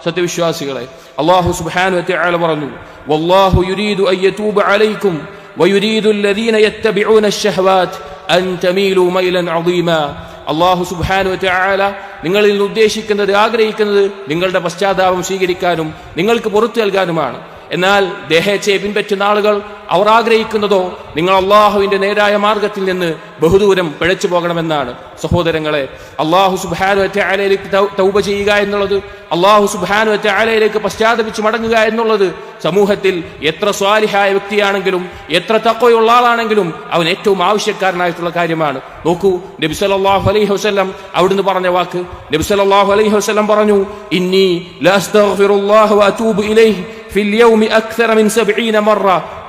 സത്യവിശ്വാസികളെ, അല്ലാഹു സുബ്ഹാനഹു വ തആല പറഞ്ഞു, വല്ലാഹു യുരീദു അൻ യതൂബ അലൈക്കും വയുരീദു അല്ലദീന യത്തബിഊന അശ്ശഹവാത് അൻ തമീലു മൈലൻ അദീമാ. അല്ലാഹു സുബ്ഹാനഹു വ തആല നിങ്ങളിൽ ഉദ്ദേശിക്കുന്നത്, ആഗ്രഹിക്കുന്നത് നിങ്ങളുടെ പശ്ചാത്താപം സ്വീകരിക്കാനും നിങ്ങൾക്ക് പുറത്തു നൽകാനുമാണ്. എന്നാൽ ദേഹേച്ഛയെ പിൻപറ്റുന്ന ആളുകൾ അവർ ആഗ്രഹിക്കുന്നതോ നിങ്ങൾ അള്ളാഹുവിന്റെ നേരായ മാർഗത്തിൽ നിന്ന് ബഹുദൂരം പിഴച്ചു പോകണമെന്നാണ്. സഹോദരങ്ങളെ, അള്ളാഹു സുബ്ഹാനഹു വ തആലയിലേക്ക് തൗബ ചെയ്യുക എന്നുള്ളത്, അള്ളാഹു സുബ്ഹാനഹു വ തആലയിലേക്ക് പശ്ചാത്തപിച്ച് മടങ്ങുക എന്നുള്ളത് സമൂഹത്തിൽ എത്ര സ്വാലിഹായ വ്യക്തിയാണെങ്കിലും എത്ര തഖ്വയുള്ള ആളാണെങ്കിലും അവൻ ഏറ്റവും ആവശ്യക്കാരനായിട്ടുള്ള കാര്യമാണ്. നോക്കൂ, നബി സല്ലല്ലാഹു അലൈഹി വസല്ലം അവിടുന്ന് പറഞ്ഞ വാക്ക്. നബി സല്ലല്ലാഹു അലൈഹി വസല്ലം പറഞ്ഞു, ഇന്നി ലഅസ്തഗ്ഫിറുല്ലാഹ വ അതൂബു ഇലൈഹി ഫിൽ യൗമി അക്സറ മിൻ 70 മറ.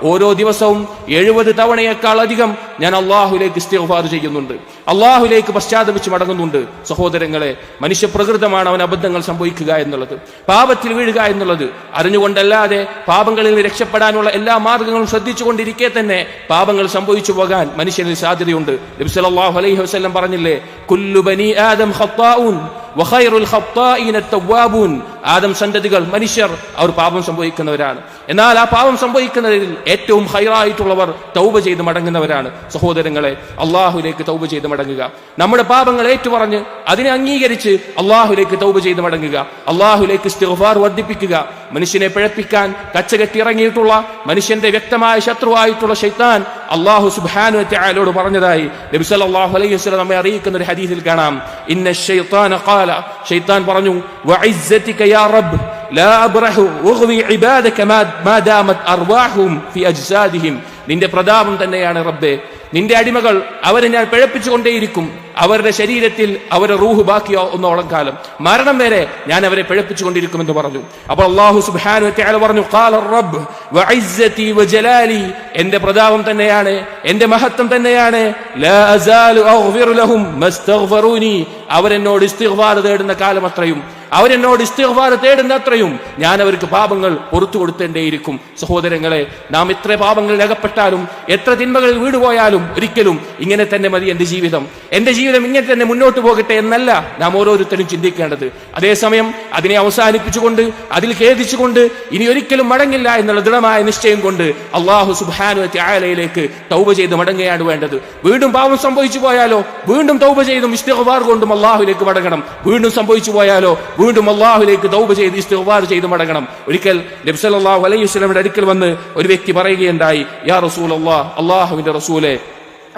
ഓരോ ദിവസവും 70 തവണയേക്കാൾ അധികം ഞാൻ അള്ളാഹുലേക്ക് ഇസ്തിഗ്ഫാർ ചെയ്യുന്നുണ്ട്, അള്ളാഹുലേക്ക് പശ്ചാത്തപിച്ച് മടങ്ങുന്നുണ്ട്. സഹോദരങ്ങളെ, മനുഷ്യപ്രകൃതമാണ് അവൻ അബദ്ധങ്ങൾ സംഭവിക്കുക എന്നുള്ളത്, പാപത്തിൽ വീഴുക എന്നുള്ളത്. അറിഞ്ഞുകൊണ്ടല്ലാതെ പാപങ്ങളിൽ നിന്ന് രക്ഷപ്പെടാനുള്ള എല്ലാ മാർഗങ്ങളും ശ്രദ്ധിച്ചുകൊണ്ടിരിക്കെ തന്നെ പാപങ്ങൾ സംഭവിച്ചു പോകാൻ മനുഷ്യനിൽ സാധ്യതയുണ്ട്. നബി സല്ലല്ലാഹു അലൈഹി വസല്ലം പറഞ്ഞില്ലേ, കുല്ലു ബനി ആദം ഖത്താഊൻ വഖൈറുൽ ഖത്താഈന അത്തവ്വാബൂൻ. ആദം സന്തതികൾ മനുഷ്യർ അവർ പാപം സംഭവിക്കുന്നവരാണ്. എന്നാൽ ആ പാപം സംഭവിക്കുന്നതിൽ ഏറ്റവും ഖൈറായിട്ടുള്ളവർ തൗബ ചെയ്ത് മടങ്ങുന്നവരാണ്. സഹോദരങ്ങളെ, അള്ളാഹുലേക്ക് തൗബ ചെയ്ത് മടങ്ങുക, നമ്മുടെ പാപങ്ങൾ ഏറ്റുപറഞ്ഞ് അതിനെ അംഗീകരിച്ച് അള്ളാഹുലേക്ക് തൗബ ചെയ്ത് മടങ്ങുക, അള്ളാഹുലേക്ക് ഇസ്തിഗ്ഫാർ വർദ്ധിപ്പിക്കുക. മനുഷ്യനെ പിഴപ്പിക്കാൻ കച്ചകെട്ടി ഇറങ്ങിയിട്ടുള്ള മനുഷ്യന്റെ വ്യക്തമായ ശത്രുവായിട്ടുള്ള ശൈത്താൻ അല്ലാഹു സുബ്ഹാനഹു വ തആലയോട് പറഞ്ഞതായി നബി സല്ലല്ലാഹു അലൈഹി വസല്ലം നമ്മെ അറിയിക്കുന്ന ഒരു ഹദീസിൽ കാണാം. ഇന്ന ശൈത്താന ഖാല, ശൈത്താൻ പറഞ്ഞു, വഇസ്സതിക യാ റബ്ബ് ലാ അബ്റഹു ഉഗ്വി ഇബാദക മാ ദാമത് അർവാഹും ഫി അജ്സാദിഹിം. നിന്റെ പ്രതാപം തന്നെയാണ് റബ്ബേ, നിന്റെ അടിമകൾ അവരെ ഞാൻ പിഴപ്പിച്ചുകൊണ്ടേയിരിക്കും, അവരുടെ ശരീരത്തിൽ അവരുടെ റൂഹ് ബാക്കിയാവുന്നോളം കാലം, മരണം വരെ ഞാൻ അവരെ പിഴപ്പിച്ചുകൊണ്ടിരിക്കുമെന്ന് പറഞ്ഞു. അപ്പോൾ അല്ലാഹു സുബ്ഹാനഹു വ തആല പറഞ്ഞു, ഖാല റബ്ബ് വഇസ്സതി വജലാലി, എന്റെ പ്രതാപം തന്നെയാണ്, എന്റെ മഹത്വം തന്നെയാണ്, ലാ അസാലു അഗ്ഫിറു ലഹും മസ്തഗ്ഫറൂനി, അവരെന്നോട് ഇസ്തിഗ്ഫാർ തേടുന്ന കാലം അത്രയും, അവരെന്നോട് ഇസ്തിഗ്ഫാർ തേടുന്ന അത്രയും ഞാൻ അവർക്ക് പാപങ്ങൾ പുറത്തു കൊടുത്തേണ്ടേയിരിക്കും. സഹോദരങ്ങളെ, നാം എത്ര പാപങ്ങളിൽ അകപ്പെട്ടാലും എത്ര തിന്മകളിൽ വീടുപോയാലും ഒരിക്കലും ഇങ്ങനെ തന്നെ മതി എന്റെ ജീവിതം, എന്റെ ജീവിതം ഇങ്ങനെ തന്നെ മുന്നോട്ട് പോകട്ടെ എന്നല്ല നാം ഓരോരുത്തരും ചിന്തിക്കേണ്ടത്. അതേസമയം അതിനെ അവസാനിപ്പിച്ചുകൊണ്ട് അതിൽ ഖേദിച്ചുകൊണ്ട് ഇനി ഒരിക്കലും മടങ്ങില്ല എന്നുള്ള ദൃഢമായ നിശ്ചയം കൊണ്ട് അല്ലാഹു സുബ്ഹാനഹു വ തആലയിലേക്ക് തൗബ ചെയ്ത് മടങ്ങുകയാണ് വേണ്ടത്. വീണ്ടും പാപം സംഭവിച്ചു പോയാലോ വീണ്ടും തൗബ ചെയ്തും ഇസ്തിഗ്ഫാർ കൊണ്ടും അല്ലാഹുവിലേക്ക് മടങ്ങണം. വീണ്ടും സംഭവിച്ചു പോയാലോ വീണ്ടും അല്ലാഹുവിലേക്ക് തൗബ ചെയ്ത് ഇസ്തിഗ്ഫാർ ചെയ്ത് മടങ്ങണം. ഒരിക്കൽ നബി സല്ലല്ലാഹു അലൈഹി വസല്ലമയുടെ അടുക്കൽ വന്ന് ഒരു വ്യക്തി പറയുകയുണ്ടായി, യാ റസൂലല്ലാഹ്, അല്ലാഹുവിന്റെ റസൂലേ,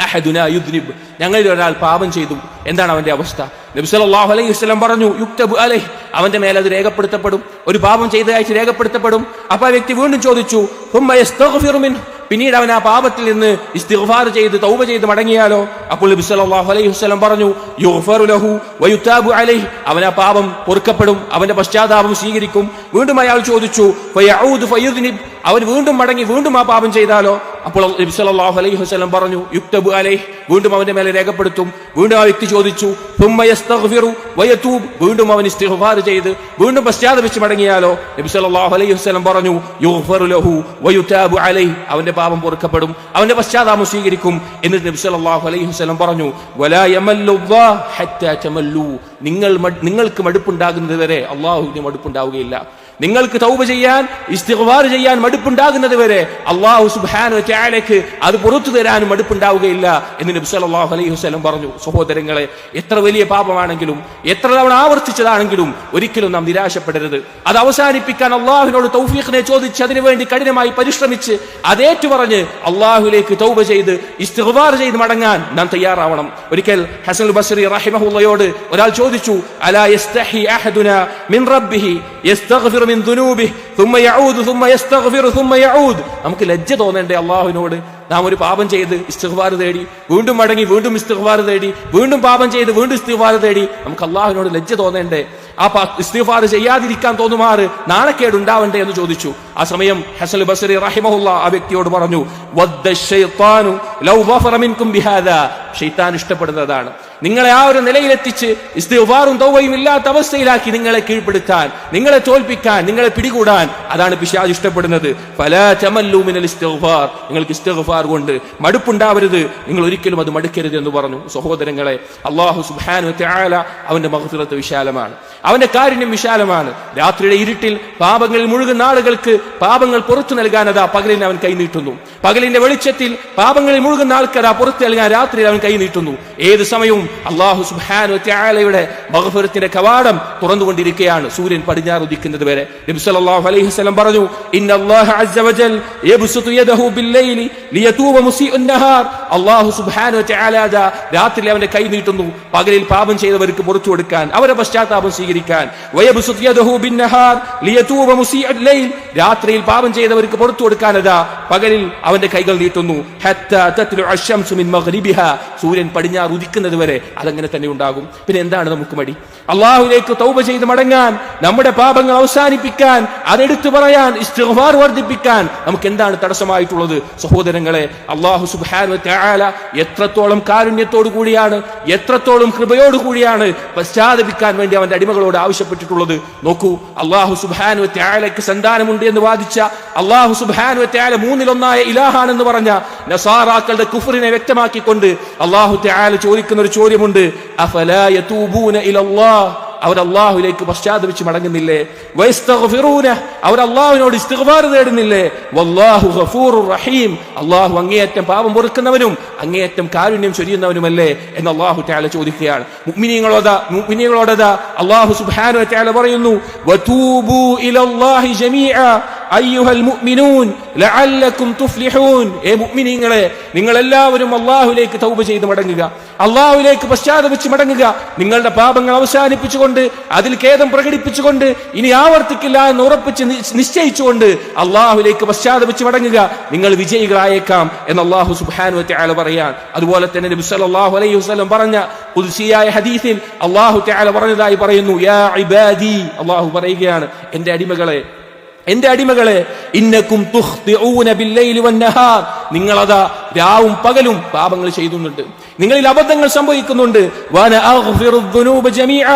അഹദുനാ യുദ്നിബ്, ഞങ്ങളിൽ ഒരാൾ പാപം ചെയ്തു, എന്താണ് അവന്റെ അവസ്ഥ? നബി സല്ലല്ലാഹു അലൈഹി വസല്ലം പറഞ്ഞു, യുക്തബു അലൈഹി, അവന്റെ മേൽ അത് രേഖപ്പെടുത്തപ്പെടും, ഒരു പാപം ചെയ്തതായിട്ട് രേഖപ്പെടുത്തപ്പെടും. അപ്പൊ ആ വ്യക്തി വീണ്ടും ചോദിച്ചു, ഹുമ്മ യസ്തഗ്ഫിറു മിൻഹു, പിന്നീട് അവൻ ആ പാപത്തിൽ നിന്ന് ഇസ്തിഗ്ഫാർ ചെയ്ത് തൗബ ചെയ്ത് മടങ്ങിയാലോ? അപ്പോൾ നബി സല്ലല്ലാഹു അലൈഹി വസല്ലം പറഞ്ഞു, യുഗ്ഫറു ലഹു വയുതാബു അലൈഹി, അവൻ ആ പാപം പൊറുക്കപ്പെടും, അവന്റെ പശ്ചാത്താപം സ്വീകരിക്കും. വീണ്ടും അയാൾ ചോദിച്ചു, ഫയഊദു ഫയുദ്നിബ്, അവൻ വീണ്ടും മടങ്ങി വീണ്ടും ആ പാപം ചെയ്താലോ? അപ്പോൾ നബി സല്ലല്ലാഹു അലൈഹി വസല്ലം പറഞ്ഞു, യുക്തബു അലൈഹി, വീണ്ടും അവന്റെ മേലെ രേഖപ്പെടുത്തും. വീണ്ടും ആ വ്യക്തി ചോദിച്ചു, ഹുമ്മ യസ്തഗ്ഫിറു വയതൂബ്, വീണ്ടും അവൻ ഇസ്തിഗ്ഫാർ ചെയ്ത് വീണ്ടും പശ്ചാത്തപിച്ച് മടങ്ങിയാലോ? നബി സല്ലല്ലാഹു അലൈഹി വസല്ലം പറഞ്ഞു, യുഗ്ഫറു ലഹു വയുതാബു അലൈഹി, അവന്റെ പാപം പൊറുക്കപ്പെടും, അവന്റെ പശ്ചാത്താപം സ്വീകരിക്കും. എന്നിട്ട് നബി സല്ലല്ലാഹു അലൈഹി വസല്ലം പറഞ്ഞു, വലാ യമല്ലുല്ലാഹ് ഹത്താ തമല്ലു, നിങ്ങൾക്ക് മടുപ്പുണ്ടാകുന്നത് വരെ അല്ലാഹുവിന് മടുപ്പുണ്ടാവുകയില്ല. നിങ്ങൾക്ക് തൗബ ചെയ്യാൻ ഇസ്തിഗ്ഫാർ ചെയ്യാൻ മടുപ്പുണ്ടാകുന്നത് വരെ അല്ലാഹു സുബ്ഹാനഹു വ തആലയ്ക്ക് അത് പുറത്തു തരാനും മടുപ്പുണ്ടാവുകയില്ല എന്ന് നബി സല്ലല്ലാഹു അലൈഹി വസല്ലം പറഞ്ഞു. സഹോദരങ്ങളെ, എത്ര വലിയ പാപമാണെങ്കിലും എത്ര തവണ ആവർത്തിച്ചതാണെങ്കിലും ഒരിക്കലും നാം നിരാശപ്പെടരുത്. അത് അവസാനിപ്പിക്കാൻ അല്ലാഹുവിനോട് തൗഫീഖിനെ ചോദിച്ച് അതിനുവേണ്ടി കഠിനമായി പരിശ്രമിച്ച് അതേറ്റു പറഞ്ഞ് അല്ലാഹുവിലേക്ക് തൗബ ചെയ്ത് ഇസ്തിഗ്ഫാർ ചെയ്ത് മടങ്ങാൻ നാം തയ്യാറാവണം. ഒരിക്കൽ ഹസനുൽ ബസ്രി റഹിമഹുള്ളയോട് ഒരാൾ ചോദിച്ചു, അലാ യസ്തഹി അഹദുനാ മിൻ റബ്ബിഹി യസ്തഗ്ഫിറു മിൻ ദുനൂബിഹി ثم يعود ثم يستغفر ثم يعود. നമുക്ക് ലജ്ജ തോന്നണ്ടേ അല്ലാഹുവിനോട്? നാം ഒരു പാപം ചെയ്ത് ഇസ്തിഗ്ഫാർ തേടി വീണ്ടും മടങ്ങി വീണ്ടും ഇസ്തിഗ്ഫാർ തേടി വീണ്ടും പാപം ചെയ്ത് വീണ്ടും ഇസ്തിഗ്ഫാർ തേടി നമുക്ക് അല്ലാഹുവിനോട് ലജ്ജ തോന്നണ്ടേ? ആ ഇസ്തിഗ്ഫാർ ചെയ്യാതിരിക്കാൻ തോന്നുമാറ് നാണക്കേടുണ്ടാവണ്ടേ എന്ന് ചോദിച്ചു. ആ സമയം ഹസൻ ബസ്രി റഹിമഹുല്ലാ ആ വ്യക്തിയോട് പറഞ്ഞു, വദ്ദ ശൈത്താനു ലൗ ഗഫറ മിൻകും ബിഹാദാ, ശൈത്താൻ ഇഷ്ടപ്പെടുന്നതാണ് നിങ്ങളെ ആ ഒരു നിലയിലെത്തിച്ച് ഇസ്തിഗ്ഫാറും തൗബയും ഇല്ലാത്ത അവസ്ഥയിലാക്കി നിങ്ങളെ കീഴ്പ്പെടുത്താൻ, നിങ്ങളെ തോൽപ്പിക്കാൻ, നിങ്ങളെ പിടികൂടാൻ അതാണ് പിശാച് ഇഷ്ടപ്പെടുന്നത്. ഫലാ തമല്ലു മിനൽ ഇസ്തിഗ്ഫാർ, നിങ്ങൾക്ക് ഇസ്തിഗ്ഫാർ കൊണ്ട് മടുപ്പുണ്ടാവരുത്, നിങ്ങൾ ഒരിക്കലും അത് മടുക്കരുത് എന്ന് പറഞ്ഞു. സഹോദരങ്ങളെ, അല്ലാഹു സുബ്ഹാനഹു വ തആല അവന്റെ മഗ്ഫിറത്ത് വിശാലമാണ്, അവന്റെ കാരുണ്യം വിശാലമാണ്. രാത്രിയുടെ ഇരുട്ടിൽ പാപങ്ങളിൽ മുഴുകുന്ന ആളുകൾക്ക് പാപങ്ങൾ പുറത്തു നൽകാൻ അതാ പകലിന് അവൻ കൈനീട്ടുന്നു. പകലിന്റെ വെളിച്ചത്തിൽ പാപങ്ങളിൽ മുഴുകുന്ന ആൾക്കാർ പുറത്തു നൽകാൻ രാത്രിയിൽ അവൻ കൈനീട്ടുന്നു. ഏത് സമയവും അല്ലാഹു സുബ്ഹാനഹു വ തആലയുടെ മഗ്ഫിറത്തിന്റെ കവാടം തുറന്നുകൊണ്ടിരിക്കുകയാണ്, സൂര്യൻ പടിഞ്ഞാറ് ഉദിക്കുന്നത് വരെ. നബി സല്ലല്ലാഹു അലൈഹി വസല്ലം പറഞ്ഞു, ഇന്നല്ലാഹ അസ്സ വജൽ യബ്സുതു യദഹു ബില്ലൈലി ലിയതൂബ മുസീഉൻ നഹാർ. അല്ലാഹു സുബ്ഹാനഹു വ തആല രാത്രിയിൽ അവന്റെ കൈ നീട്ടുന്നു, പകലിൽ പാപം ചെയ്തവർക്ക് പുറത്തു കൊടുക്കാൻ, അവരുടെ പശ്ചാത്താപം സ്വീകരിക്കാൻ. വയബ്സുതു യദഹു ബിന്നഹാർ ലിയതൂബ മുസീഉൽ ലൈൽ, രാത്രിയിൽ പാപം ചെയ്തവർക്ക് പുറത്തു കൊടുക്കാൻ അതാ പകലിൽ അവന്റെ കൈകൾ നീട്ടുന്നു. ഹത്താ തത്ലു അശ്ശംസു മിൻ മഗ്രിബിഹാ, സൂര്യൻ പടിഞ്ഞാറ് ഉദിക്കുന്നത് വരെ അതങ്ങനെ തന്നെ ഉണ്ടാകും. പിന്നെ എന്താണ് നമുക്ക് മടി? അല്ലാഹുവിലേക്ക് തൗബ ചെയ്ത് മടങ്ങാൻ, നമ്മുടെ പാപങ്ങൾ അവസാനിപ്പിക്കാൻ, അതെടുത്തു പറയാൻ, ഇസ്തിഗ്ഫാർ വർദ്ധിപ്പിക്കാൻ നമുക്ക് എന്താണ് തടസ്സമായിട്ടുള്ളത്? സഹോദരങ്ങളെ, അല്ലാഹു സുബ്ഹാനഹു വ തആല എത്രത്തോളം കാരുണ്യത്തോടു കൂടിയാണ്, എത്രത്തോളം കൃപയോടു കൂടിയാണ് പശ്ചാത്തപിക്കാൻ വേണ്ടി അവന്റെ അടിമകളോട് ആവശ്യപ്പെട്ടിട്ടുള്ളത്. നോക്കൂ, അല്ലാഹു സുബ്ഹാനഹു വ തആലയ്ക്ക് സന്താനമുണ്ട് എന്ന് വാദിച്ച, അല്ലാഹു സുബ്ഹാനഹു വ തആല മൂന്നിലൊന്നായ ഇലാഹാണെന്ന് പറഞ്ഞ നസാറാക്കളുടെ കുഫറിനെ വ്യക്തമാക്കിക്കൊണ്ട് അല്ലാഹു തആല ചോദിക്കുന്ന ഒരു ചോദ്യമുണ്ട്. അഫലാ യതൂബൂന ഇലല്ലാഹ്, അവർ അല്ലാഹുവിലേക്ക് പശ്ചാത്തപിച്ച് മടങ്ങുന്നില്ലേ? വയസ്തഗ്ഫിറൂന, അവർ അല്ലാഹുവിനോട് ഇസ്തിഗ്ഫാർ തേടുന്നില്ലേ? വല്ലാഹു ഗഫൂറുർ റഹീം, അല്ലാഹു അങ്ങേയറ്റം പാപം പൊറുക്കുന്നവനും അങ്ങേയറ്റം കാരുണ്യം ചൊരിയുന്നവനുമല്ലേ എന്ന് അല്ലാഹു തആല ചോദിക്കുകയാണ്. മുഅ്മിനീങ്ങളോട് അല്ലാഹു സുബ്ഹാനഹു വ തആല പറയുന്നു, വതൂബൂ ഇലല്ലാഹി ജമീഅ അയ്യുഹൽ മുഅ്മിനൂൻ ലഅല്ലകും തുഫ്ലിഹൂൻ. ഏ മുഅ്മിനീങ്ങളെ, നിങ്ങൾ എല്ലാവരും അല്ലാഹുവിലേക്ക് തൗബ ചെയ്ത് മടങ്ങുക, അല്ലാഹുവിലേക്ക് പശ്ചാത്തപിച്ച് മടങ്ങുക. നിങ്ങളുടെ പാപങ്ങൾ അവസാനിപ്പിച്ചുകൊണ്ട്, അതിൽ ഖേദം പ്രകടിപ്പിച്ചുകൊണ്ട്, ഇനി ആവർത്തിക്കില്ല എന്ന് ഉറപ്പിച്ച് നിശ്ചയിച്ചുകൊണ്ട് അല്ലാഹുവിലേക്ക് പശ്ചാത്തപിച്ച് മടങ്ങുക. നിങ്ങൾ വിജയികളായേക്കാം എന്ന് അല്ലാഹു സുബ്ഹാനഹു വ തആല പറയാൻ. അതുപോലെ തന്നെ നബി സല്ലല്ലാഹു അലൈഹി വസല്ലം പറഞ്ഞ ഖുദ്സിയായ ഹദീസിൽ അല്ലാഹു തആല പറഞ്ഞതായി പറയുന്നു, യാ ഇബാദി, അല്ലാഹു പറയുകയാണ്, എന്റെ അടിമകളെ, ഇന്നകും തുഖ്തിഊന ബില്ലൈലി വന്നഹാർ, നിങ്ങളതാ രാവും പകലും പാപങ്ങൾ ചെയ്യുന്നുണ്ട്, നിങ്ങളിൽ അബദ്ധങ്ങൾ സംഭവിക്കുന്നുണ്ട്. വഅന അഗ്ഫിറു ദുനൂബ ജമീഅ,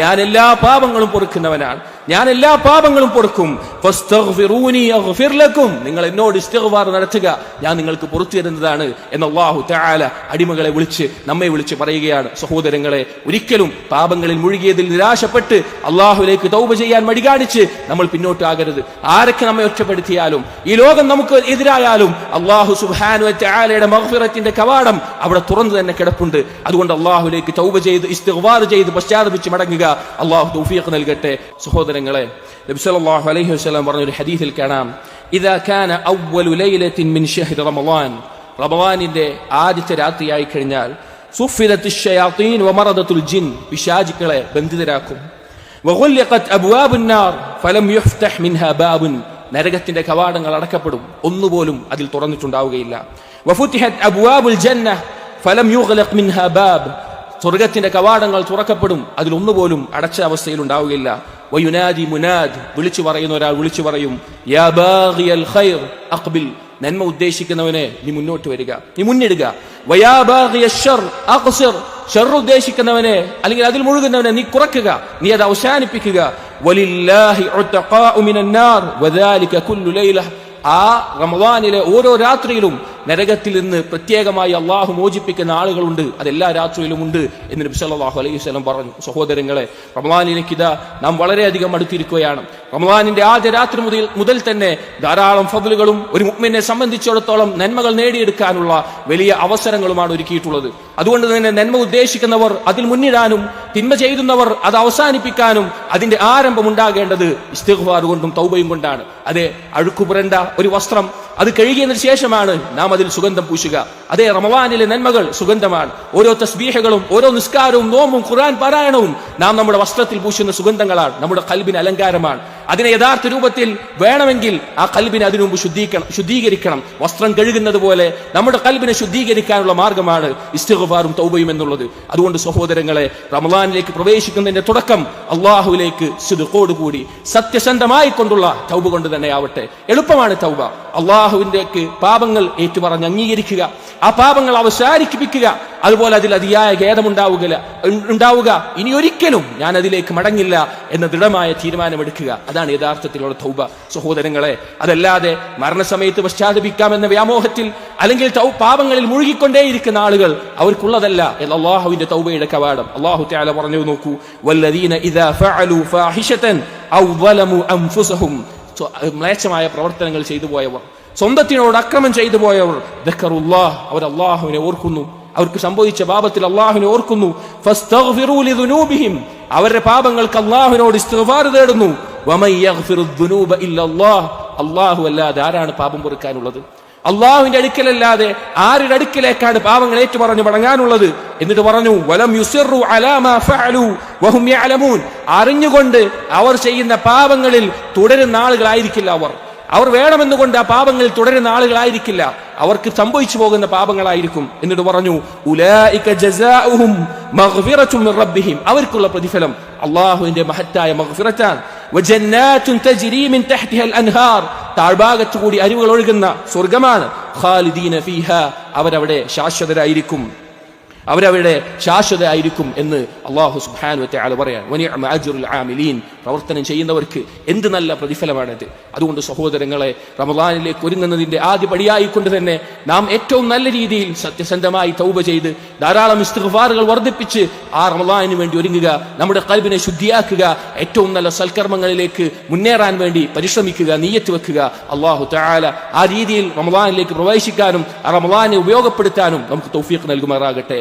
ഞാൻ എല്ലാ പാപങ്ങളും പൊറുക്കുന്നവനാണ്, ഞാൻ എല്ലാ പാപങ്ങളും പൊറുക്കും. ഫസ്തഗ്ഫിറൂനി അഗ്ഫിർ ലക്കും, നിങ്ങൾ എന്നോട് ഇസ്തിഗ്ഫാർ നടത്തുക, ഞാൻ നിങ്ങൾക്ക് പുറത്തു തരുന്നതാണ് എന്ന് അല്ലാഹു തആല അടിമകളെ നമ്മെ വിളിച്ച് പറയുകയാണ്. സഹോദരങ്ങളെ, ഒരിക്കലും പാപങ്ങളിൽ മുഴുകിയതിൽ നിരാശപ്പെട്ട് അല്ലാഹുവിലേക്ക് തൗബ ചെയ്യാൻ മടികാണിച്ച് നമ്മൾ പിന്നോട്ടാകരുത്. ആരൊക്കെ നമ്മെ ഒറ്റപ്പെടുത്തിയാലും, ഈ ലോകം നമുക്ക് എതിരായാലും, അല്ലാഹു സുബ്ഹാനഹു വ തആലയുടെ മഗ്ഫിറത്തിന്റെ കവാടം അവിടെ തുറന്നു തന്നെ കിടപ്പുണ്ട്. അതുകൊണ്ട് അല്ലാഹുവിലേക്ക് തൗബ ചെയ്ത് ഇസ്തിഗ്ഫാർ ചെയ്ത് പശ്ചാത്തപിച്ച് മടങ്ങുക. അല്ലാഹു തൗഫീഖ് നൽകട്ടെ. സഹോദരങ്ങളെ, നബി സല്ലല്ലാഹു അലൈഹി വസല്ലം പറഞ്ഞ ഒരു ഹദീസിൽ കാണാം, ഇദാ കാന അവ്വലു ലൈലത്തിൻ മിൻ ശഹ്രി റമളാൻ, റമളാനിന്റെ ആദ്യത്തെ രാത്രിയായി കഴിഞ്ഞാൽ, സുഫിലത്തുശ് ശയാത്തീൻ വമറദത്തുൽ ജിൻ, പിശാചുക്കളെ ബന്ധിതരാക്കും. വഗുല്ലിഖത് അബ്വാബുൻ നാർ ഫലം യുഫ്തഹ് മിൻഹാ ബാബുൻ, നരകത്തിന്റെ കവാടങ്ങൾ അടക്കപ്പെടും, ഒന്നുപോലും അതിൽ തുറന്നിട്ടുണ്ടാവുകയില്ല. വഫുതിഹത് അബ്വാബുൽ ജന്ന ഫലം യുഗ്ലഖ് മിൻഹാ ബാബ്, സ്വർഗത്തിന്റെ കവാടങ്ങൾ തുറക്കപ്പെടും, അതിൽ ഒന്നുപോലും അടച്ച അവസ്ഥയിൽ ഉണ്ടാവുകയില്ല. വയുനാദി മുനാദ്, വിളിച്ചു പറയുന്ന ഒരാൾ വിളിച്ചു പറയും, യാ ബാഗിയൽ ഖൈർ അഖ്ബിൽ, നന്മ ഉദ്ദേശിക്കുന്നവനെ നീ മുന്നോട്ട് വരിക, നീ മുന്നിടുക. വയാ ബാഗിയശ് ശർ അഖ്സിർ, ഷർ ഉദ്ദേശിക്കുന്നവനെ അല്ലെങ്കിൽ അതിൽ മുഴുകുന്നവനെ നീ കുറയ്ക്കുക, നീ അത് അവസാനിപ്പിക്കുക. വലില്ലാഹി ഉതഖാഉ മിനൻ നാർ വദാലിക കുല്ലു ലൈല, ആ റമളാനിലെ ഓരോ രാത്രിയിലും നരകത്തിൽ നിന്ന് പ്രത്യേകമായി അള്ളാഹു മോചിപ്പിക്കുന്ന ആളുകളുണ്ട്, അതെല്ലാ രാത്രിയിലും ഉണ്ട് എന്ന് നബി സല്ലല്ലാഹു അലൈഹി വസല്ലം പറഞ്ഞു. സഹോദരങ്ങളെ, റമളാനിലേക്ക് ഇതാ നാം വളരെയധികം അടുത്തിരിക്കുകയാണ്. റമളാനിന്റെ ആദ്യ രാത്രി മുതൽ തന്നെ ധാരാളം ഫദ്ലുകളും ഒരു മുഅ്മിനെ സംബന്ധിച്ചിടത്തോളം നന്മകൾ നേടിയെടുക്കാനുള്ള വലിയ അവസരങ്ങളുമാണ് ഒരുക്കിയിട്ടുള്ളത്. അതുകൊണ്ട് തന്നെ നന്മ ഉദ്ദേശിക്കുന്നവർ അതിൽ മുന്നിടാനും, തിന്മ ചെയ്യുന്നവർ അത് അവസാനിപ്പിക്കാനും അതിന്റെ ആരംഭം ഉണ്ടാകേണ്ടത് ഇസ്തിഗ്ഫാർ കൊണ്ടും തൗബയും കൊണ്ടാണ്. അതെ, അഴുക്കുപുരണ്ട ഒരു വസ്ത്രം അത് കഴുകിയതിനു ശേഷമാണ് നാം അതിൽ സുഗന്ധം പൂശുക. അതേ, റമളാനിലെ നന്മകൾ സുഗന്ധമാണ്. ഓരോ തസ്ബീഹകളും, ഓരോ നിസ്കാരവും, നോമ്പും, ഖുർആൻ പാരായണവും നാം നമ്മുടെ വസ്ത്രത്തിൽ പൂശുന്ന സുഗന്ധങ്ങളാണ്, നമ്മുടെ ഖൽബിന് അലങ്കാരമാണ്. അതിനെ യഥാർത്ഥ രൂപത്തിൽ വേണമെങ്കിൽ ആ ഖൽബിനെ അതിനു മുമ്പ് ശുദ്ധീകരിക്കണം. വസ്ത്രം കഴുകുന്നത് പോലെ നമ്മുടെ ഖൽബിനെ ശുദ്ധീകരിക്കാനുള്ള മാർഗമാണ് ഇസ്തിഗ്ഫാറും തൗബയും എന്നുള്ളത്. അതുകൊണ്ട് സഹോദരങ്ങളെ, റമളാനിലേക്ക് പ്രവേശിക്കുന്നതിന്റെ തുടക്കം അല്ലാഹുവിലേക്ക് സിദ്ഖോടുകൂടി സത്യസന്ധമായി കൊണ്ടുള്ള തൗബ കൊണ്ട് തന്നെ ആവട്ടെ. എളുപ്പമാണ് തൗബ. അള്ളാഹുവിന്റെക്ക് പാപങ്ങൾ ഏറ്റുപറഞ്ഞ് അംഗീകരിക്കുക, ആ പാപങ്ങൾ അവസാനിപ്പിക്കുക. അതുപോലെ അതിൽ അതിയായ ഖേദമുണ്ടാവുക, ഇനി ഒരിക്കലും ഞാൻ അതിലേക്ക് മടങ്ങില്ല എന്ന ദൃഢമായ തീരുമാനമെടുക്കുക. അതാണ് യഥാർത്ഥത്തിലുള്ള തൗബ സഹോദരങ്ങളെ. അതല്ലാതെ മരണസമയത്ത് പശ്ചാത്തപിക്കാമെന്ന വ്യാമോഹത്തിൽ അല്ലെങ്കിൽ പാപങ്ങളിൽ മുഴുകിക്കൊണ്ടേയിരിക്കുന്ന ആളുകൾ അവർക്കുള്ളതല്ല എന്ന് അള്ളാഹുവിന്റെ തൗബയുടെ കവാടം. അള്ളാഹു തആല പറഞ്ഞു നോക്കൂ, വല്ലദീന ഇദാ ഫഅലു ഫാഹിശതൻ ഔ ളലമു അൻഫുസഹും, മ്ലേച്ഛമായ പ്രവർത്തനങ്ങൾ ചെയ്തു പോയവർ, സ്വന്തത്തിനോട് അക്രമം ചെയ്തു പോയവർ, ദക്കറുല്ലാഹ്, അവർ അള്ളാഹുവിനെ ഓർക്കുന്നു, അവർക്ക് സംഭവിച്ച പാപത്തിൽ അള്ളാഹുവിനെ ഓർക്കുന്നു, ഫസ്തഗ്ഫിറൂ ലിദുനൂബിഹിം, അവരുടെ പാപങ്ങൾക്ക് അള്ളാഹുവിനോട് ഇസ്തിഗ്ഫാർ തേടുന്നു, വമൻ യഗ്ഫിറു ദുനൂബ ഇല്ലല്ലാഹ്, അള്ളാഹു അല്ലാതെ ആരാണ് പാപം പൊറുക്കാനുള്ളത്? അള്ളാഹുവിന്റെ അടുക്കലല്ലാതെ ആരുടെ അടുക്കലേക്കാണ് പാപങ്ങൾ ഏറ്റുപറഞ്ഞു മടങ്ങാനുള്ളത്? എന്നിട്ട് പറഞ്ഞു, വലം യുസിറു അലാ മാ ഫഅലു വഹും യഅലമൂൻ, അറിഞ്ഞുകൊണ്ട് അവർ ചെയ്യുന്ന പാപങ്ങളിൽ തുടരുന്ന ആളുകളായിരിക്കില്ല അവർ വേണമെന്നുകൊണ്ട് ആ പാപങ്ങളിൽ തുടരുന്ന ആളുകളായിരിക്കില്ല, അവർക്ക് സംഭവിച്ചു പോകുന്ന പാപങ്ങളായിരിക്കും. എന്നിട്ട് പറഞ്ഞു, ഉലൈക ജസാഉഹും മഗ്ഫിറത്തും മിർ റബ്ബിഹിം, അവർക്കുള്ള പ്രതിഫലം അല്ലാഹുവിന്റെ മഹത്തായ മഗ്ഫിറത്താണ്. വജന്നാത്തുൻ തജ്രി മിൻ തഹ്തിഹൽ അൻഹാർ, താഴ്ഭാഗത്തു കൂടി അരുവികൾ ഒഴുകുന്ന സ്വർഗ്ഗമാണ്. ഖാലിദീന ഫീഹാ, അവരവിടെ ശാശ്വതരായിരിക്കും എന്ന് അല്ലാഹു സുബ്ഹാനഹു വ തആല പറയാണ്. വനിഅമ അജ്റുൽ ആമിലീൻ, പ്രവർത്തനം ചെയ്യുന്നവർക്ക് എന്ത് നല്ല പ്രതിഫലമാണത്. അതുകൊണ്ട് സഹോദരങ്ങളെ, റമളാനിലേക്ക് ഒരുങ്ങുന്നതിന്റെ ആദ്യ പടിയായിക്കൊണ്ട് തന്നെ നാം ഏറ്റവും നല്ല രീതിയിൽ സത്യസന്ധമായി തൗബ ചെയ്ത് ധാരാളം ഇസ്തിഗ്ഫാറുകൾ വർദ്ധിപ്പിച്ച് ആ റമളാനിന് വേണ്ടി ഒരുങ്ങുക, നമ്മുടെ ഖൽബിനെ ശുദ്ധിയാക്കുക, ഏറ്റവും നല്ല സൽക്കർമ്മങ്ങളിലേക്ക് മുന്നേറാൻ വേണ്ടി പരിശ്രമിക്കുക, നിയ്യത്ത് വെക്കുക. അല്ലാഹു തആല ആ രീതിയിൽ റമളാനിലേക്ക് പ്രവേശിക്കാനും ആ റമളാനെ ഉപയോഗപ്പെടുത്താനും നമുക്ക് തൗഫീഖ് നൽകുമാറാകട്ടെ.